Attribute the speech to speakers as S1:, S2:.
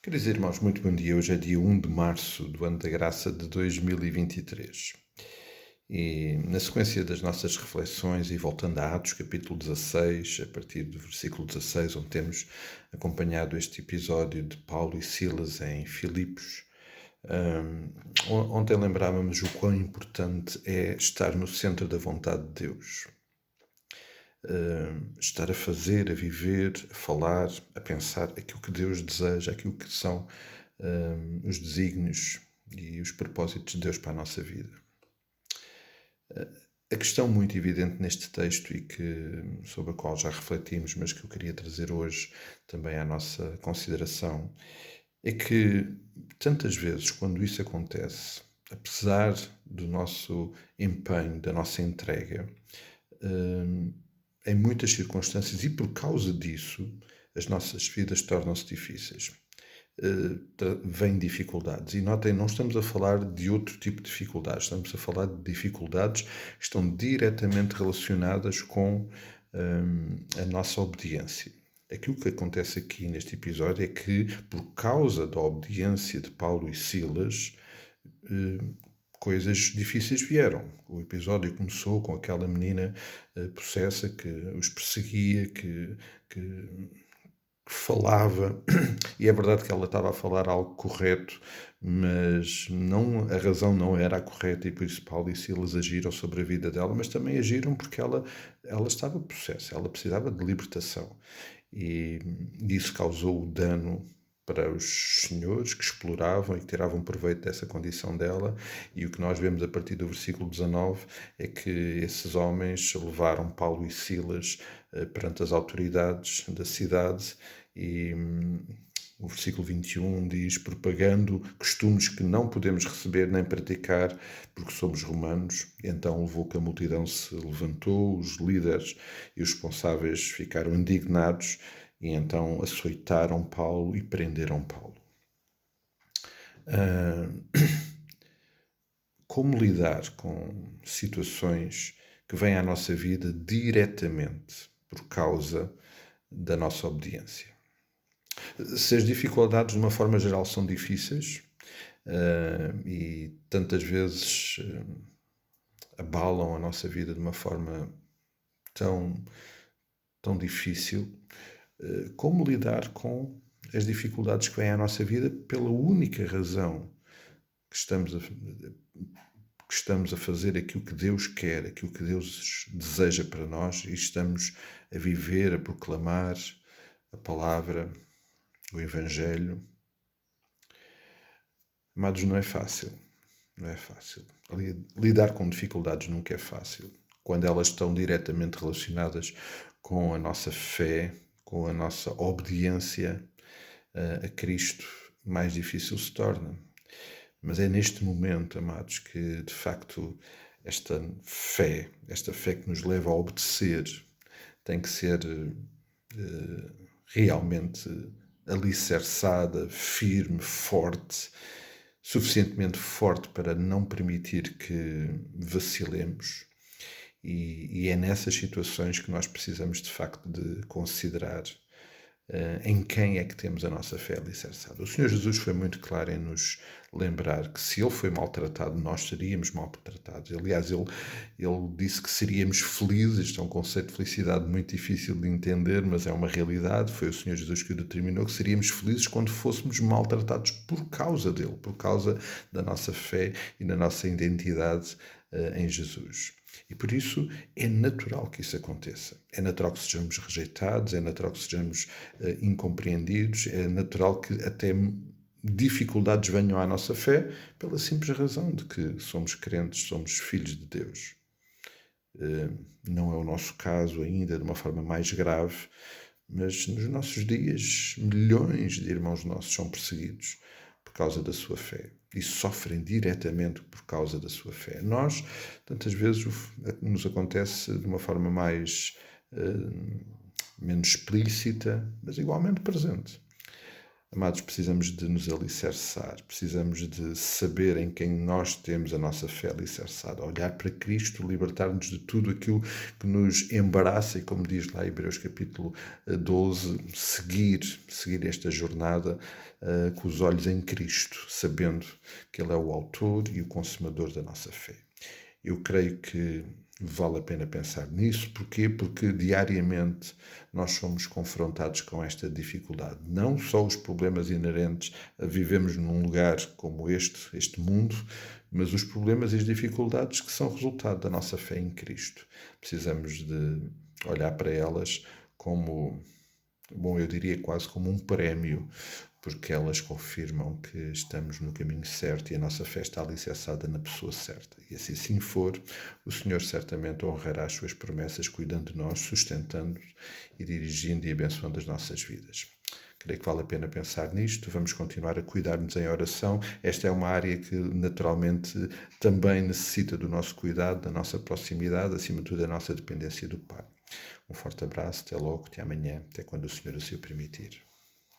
S1: Queridos irmãos, muito bom dia. Hoje é dia 1 de março do ano da graça de 2023. E na sequência das nossas reflexões e voltando a Atos, capítulo 16, a partir do versículo 16, onde temos acompanhado este episódio de Paulo e Silas em Filipos, ontem lembrávamos o quão importante é estar no centro da vontade de Deus. Estar a fazer, a viver, a falar, a pensar aquilo que Deus deseja, aquilo que são os desígnios e os propósitos de Deus para a nossa vida. A questão muito evidente neste texto e sobre a qual já refletimos, mas que eu queria trazer hoje também à nossa consideração, é que tantas vezes quando isso acontece, apesar do nosso empenho, da nossa entrega, em muitas circunstâncias e por causa disso, as nossas vidas tornam-se difíceis. Vêm dificuldades. E notem, não estamos a falar de outro tipo de dificuldades, estamos a falar de dificuldades que estão diretamente relacionadas com a nossa obediência. Aquilo que acontece aqui neste episódio é que, por causa da obediência de Paulo e Silas, coisas difíceis vieram. O episódio começou com aquela menina possessa que os perseguia, que falava, e é verdade que ela estava a falar algo correto, mas a razão não era a correta, e por isso Paulo e Silas agiram sobre a vida dela, mas também agiram porque ela estava possessa, ela precisava de libertação. E isso causou dano para os senhores que exploravam e que tiravam proveito dessa condição dela, e o que nós vemos a partir do versículo 19 é que esses homens levaram Paulo e Silas perante as autoridades da cidade e o versículo 21 diz: propagando costumes que não podemos receber nem praticar porque somos romanos. Então levou que a multidão se levantou, os líderes e os responsáveis ficaram indignados e então açoitaram Paulo e prenderam Paulo. Como lidar com situações que vêm à nossa vida diretamente por causa da nossa obediência? Se as dificuldades, de uma forma geral, são difíceis e tantas vezes abalam a nossa vida de uma forma tão difícil, como lidar com as dificuldades que vêm à nossa vida pela única razão que estamos a fazer aquilo que Deus quer, aquilo que Deus deseja para nós, e estamos a viver, a proclamar a palavra, o Evangelho. Amados, não é fácil. Não é fácil. Lidar com dificuldades nunca é fácil. Quando elas estão diretamente relacionadas com a nossa fé, com a nossa obediência a Cristo, mais difícil se torna. Mas é neste momento, amados, que de facto esta fé que nos leva a obedecer, tem que ser realmente alicerçada, firme, forte, suficientemente forte para não permitir que vacilemos. E é nessas situações que nós precisamos de facto de considerar em quem é que temos a nossa fé alicerçada. O Senhor Jesus foi muito claro em nos lembrar que se Ele foi maltratado, nós seríamos maltratados. Aliás, ele disse que seríamos felizes. Isto é um conceito de felicidade muito difícil de entender, mas é uma realidade. Foi o Senhor Jesus que o determinou, que seríamos felizes quando fôssemos maltratados por causa dEle, por causa da nossa fé e da nossa identidade em Jesus. E por isso é natural que isso aconteça. É natural que sejamos rejeitados, é natural que sejamos incompreendidos, é natural que até dificuldades venham à nossa fé pela simples razão de que somos crentes, somos filhos de Deus. Não é o nosso caso ainda de uma forma mais grave, mas nos nossos dias milhões de irmãos nossos são perseguidos por causa da sua fé e sofrem diretamente por causa da sua fé. Nós, tantas vezes, nos acontece de uma forma menos explícita, mas igualmente presente. Amados, precisamos de nos alicerçar, precisamos de saber em quem nós temos a nossa fé alicerçada, olhar para Cristo, libertar-nos de tudo aquilo que nos embaraça e, como diz lá Hebreus capítulo 12, seguir esta jornada com os olhos em Cristo, sabendo que Ele é o autor e o consumador da nossa fé. Eu creio que vale a pena pensar nisso. Porquê? Porque diariamente nós somos confrontados com esta dificuldade. Não só os problemas inerentes a vivermos num lugar como este mundo, mas os problemas e as dificuldades que são resultado da nossa fé em Cristo. Precisamos de olhar para elas como, bom, eu diria quase como um prémio, porque elas confirmam que estamos no caminho certo e a nossa fé está alicerçada na pessoa certa. E se assim for, o Senhor certamente honrará as suas promessas, cuidando de nós, sustentando-nos e dirigindo e abençoando as nossas vidas. Creio que vale a pena pensar nisto. Vamos continuar a cuidar-nos em oração. Esta é uma área que naturalmente também necessita do nosso cuidado, da nossa proximidade, acima de tudo da nossa dependência do Pai. Um forte abraço, até logo, até amanhã, até quando o Senhor assim o permitir.